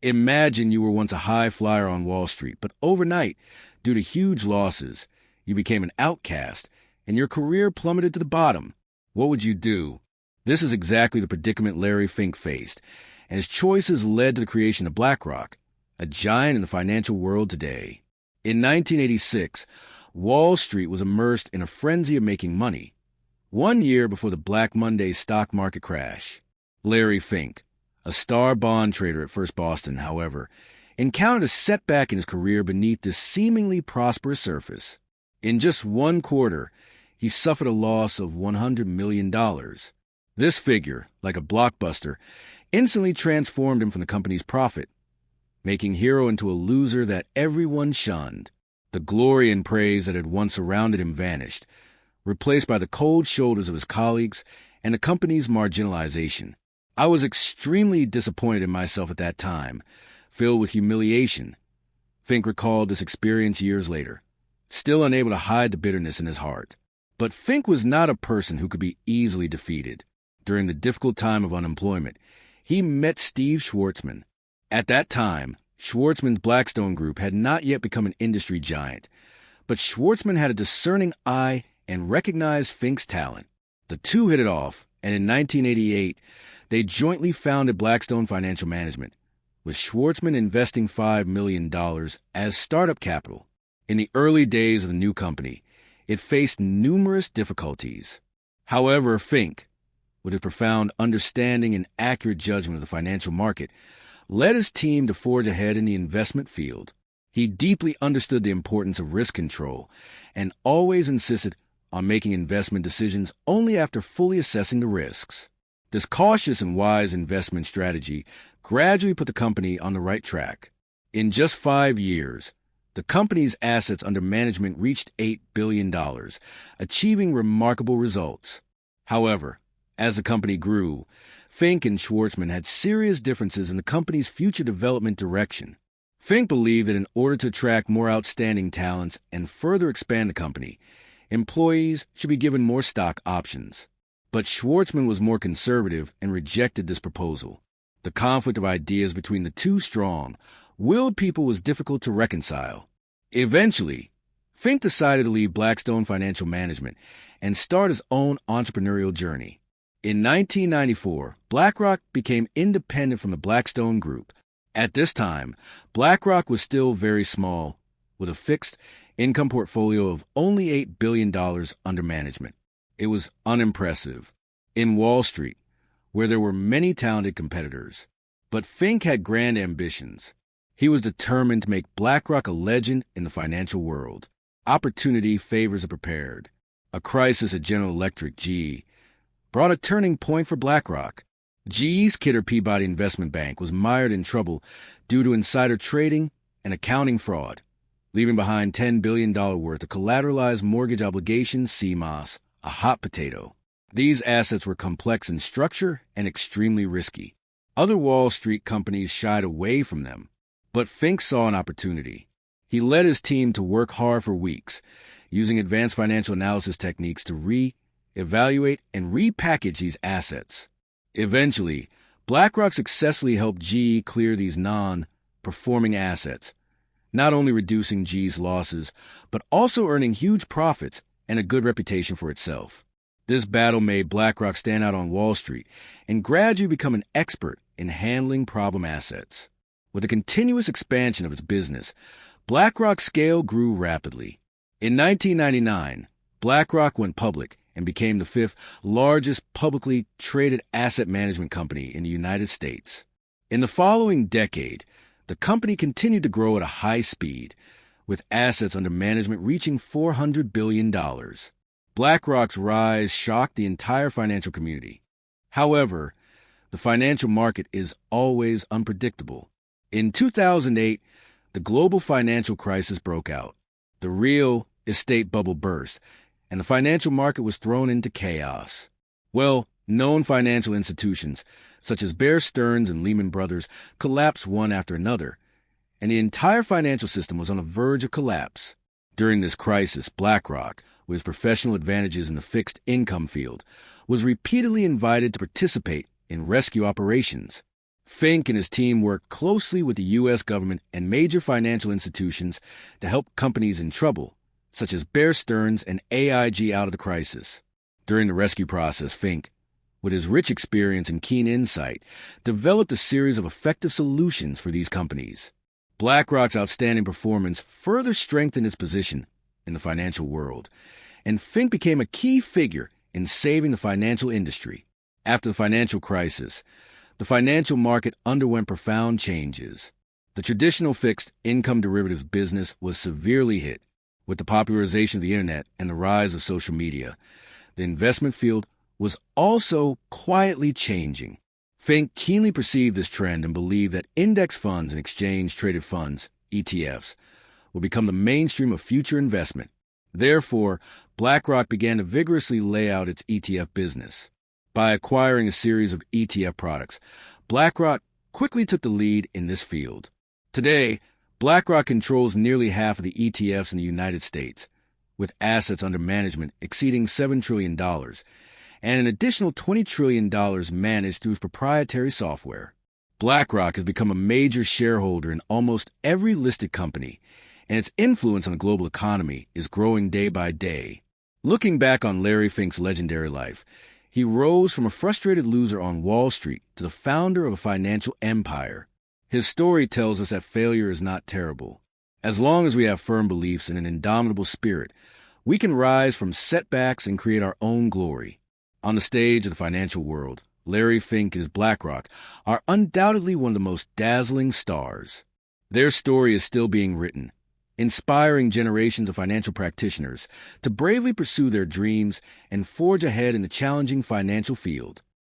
Imagine you were once a high flyer on Wall Street, but overnight, due to huge losses, you became an outcast, and your career plummeted to the bottom. What would you do? This is exactly the predicament Larry Fink faced, and his choices led to the creation of BlackRock, a giant in the financial world today. In 1986, Wall Street was immersed in a frenzy of making money, 1 year before the Black Monday stock market crash. Larry Fink, a star bond trader at First Boston, however, encountered a setback in his career beneath this seemingly prosperous surface. In just 1 quarter, he suffered a loss of $100 million. This figure, like a blockbuster, instantly transformed him from the company's profit, making Hero into a loser that everyone shunned. The glory and praise that had once surrounded him vanished, replaced by the cold shoulders of his colleagues and the company's marginalization. I was extremely disappointed in myself at that time, filled with humiliation. Fink recalled this experience years later, still unable to hide the bitterness in his heart. But Fink was not a person who could be easily defeated. During the difficult time of unemployment, he met Steve Schwarzman. At that time, Schwarzman's Blackstone Group had not yet become an industry giant, but Schwarzman had a discerning eye and recognized Fink's talent. The two hit it off, and in 1988, they jointly founded Blackstone Financial Management, with Schwarzman investing $5 million as startup capital. In the early days of the new company, it faced numerous difficulties. However, Fink, with his profound understanding and accurate judgment of the financial market, led his team to forge ahead in the investment field. He deeply understood the importance of risk control and always insisted on making investment decisions only after fully assessing the risks. This cautious and wise investment strategy gradually put the company on the right track. In just 5 years, the company's assets under management reached $8 billion, achieving remarkable results. However, as the company grew, Fink and Schwarzman had serious differences in the company's future development direction. Fink believed that in order to attract more outstanding talents and further expand the company, employees should be given more stock options. But Schwarzman was more conservative and rejected this proposal. The conflict of ideas between the two strong-willed people was difficult to reconcile. Eventually, Fink decided to leave Blackstone Financial Management and start his own entrepreneurial journey. In 1994, BlackRock became independent from the Blackstone Group. At this time, BlackRock was still very small, with a fixed income portfolio of only $8 billion under management. It was unimpressive in Wall Street, where there were many talented competitors. But Fink had grand ambitions. He was determined to make BlackRock a legend in the financial world. Opportunity favors the prepared. A crisis at General Electric, GE, brought a turning point for BlackRock. GE's Kidder Peabody Investment Bank was mired in trouble due to insider trading and accounting fraud, leaving behind $10 billion worth of collateralized mortgage obligations, CMOS, a hot potato. These assets were complex in structure and extremely risky. Other Wall Street companies shied away from them, but Fink saw an opportunity. He led his team to work hard for weeks, using advanced financial analysis techniques to re-evaluate and repackage these assets. Eventually, BlackRock successfully helped GE clear these non-performing assets, not only reducing GE's losses, but also earning huge profits and a good reputation for itself. This battle made BlackRock stand out on Wall Street and gradually become an expert in handling problem assets. With the continuous expansion of its business, BlackRock's scale grew rapidly. In 1999, BlackRock went public and became the 5th largest publicly traded asset management company in the United States. In the following decade, the company continued to grow at a high speed, with assets under management reaching $400 billion. BlackRock's rise shocked the entire financial community. However, the financial market is always unpredictable. In 2008, the global financial crisis broke out. The real estate bubble burst, and the financial market was thrown into chaos. Well-known financial institutions, such as Bear Stearns and Lehman Brothers, collapsed one after another, and the entire financial system was on the verge of collapse. During this crisis, BlackRock, with its professional advantages in the fixed income field, was repeatedly invited to participate in rescue operations. Fink and his team worked closely with the U.S. government and major financial institutions to help companies in trouble, such as Bear Stearns and AIG, out of the crisis. During the rescue process, Fink, with his rich experience and keen insight, developed a series of effective solutions for these companies. BlackRock's outstanding performance further strengthened its position in the financial world, and Fink became a key figure in saving the financial industry. After the financial crisis, the financial market underwent profound changes. The traditional fixed income derivatives business was severely hit. With the popularization of the internet and the rise of social media, the investment field was also quietly changing. Fink keenly perceived this trend and believed that index funds and exchange-traded funds, ETFs, would become the mainstream of future investment. Therefore, BlackRock began to vigorously lay out its ETF business. By acquiring a series of ETF products, BlackRock quickly took the lead in this field. Today, BlackRock controls nearly half of the ETFs in the United States, with assets under management exceeding $7 trillion, and an additional $20 trillion managed through its proprietary software. BlackRock has become a major shareholder in almost every listed company, and its influence on the global economy is growing day by day. Looking back on Larry Fink's legendary life, he rose from a frustrated loser on Wall Street to the founder of a financial empire. His story tells us that failure is not terrible. As long as we have firm beliefs and an indomitable spirit, we can rise from setbacks and create our own glory. On the stage of the financial world, Larry Fink and his BlackRock are undoubtedly one of the most dazzling stars. Their story is still being written, inspiring generations of financial practitioners to bravely pursue their dreams and forge ahead in the challenging financial field.